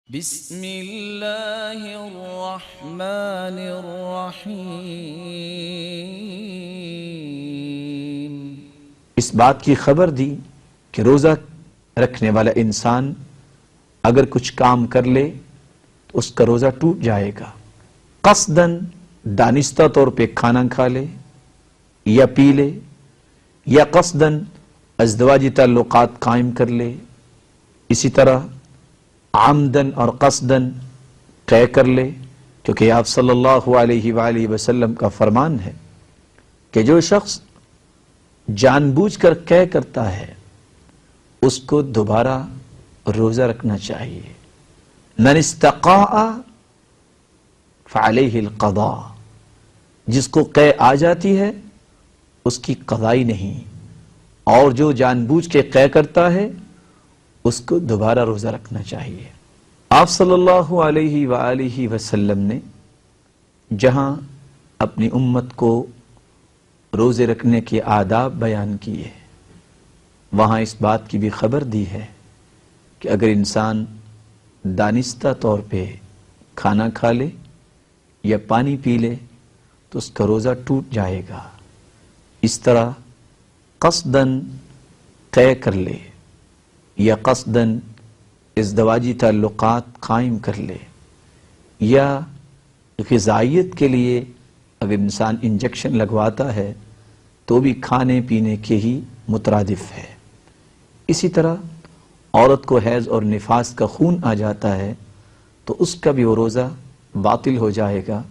بسم اللہ الرحمن الرحیم۔ اس بات کی خبر دی کہ روزہ رکھنے والا انسان اگر کچھ کام کر لے تو اس کا روزہ ٹوٹ جائے گا۔ قصداً دانستہ طور پہ کھانا کھا لے یا پی لے، یا قصداً ازدواجی تعلقات قائم کر لے، اسی طرح عمدن اور قصدن طے کر لے، کیونکہ آپ صلی اللہ علیہ وآلہ وسلم کا فرمان ہے کہ جو شخص جان بوجھ کر طے کرتا ہے اس کو دوبارہ روزہ رکھنا چاہیے۔ من استقاء فعلیہ القضاء، جس کو قے آ جاتی ہے اس کی قضائی نہیں، اور جو جان بوجھ کے قے کرتا ہے اس کو دوبارہ روزہ رکھنا چاہیے۔ آپ صلی اللہ علیہ وآلہ وسلم نے جہاں اپنی امت کو روزے رکھنے کے آداب بیان کیے، وہاں اس بات کی بھی خبر دی ہے کہ اگر انسان دانستہ طور پہ کھانا کھا لے یا پانی پی لے تو اس کا روزہ ٹوٹ جائے گا۔ اس طرح قصداً طے کر لے یا قصداً ازدواجی تعلقات قائم کر لے، یا غذائیت کے لیے اگر انسان انجیکشن لگواتا ہے تو بھی کھانے پینے کے ہی مترادف ہے۔ اسی طرح عورت کو حیض اور نفاس کا خون آ جاتا ہے تو اس کا بھی وہ روزہ باطل ہو جائے گا۔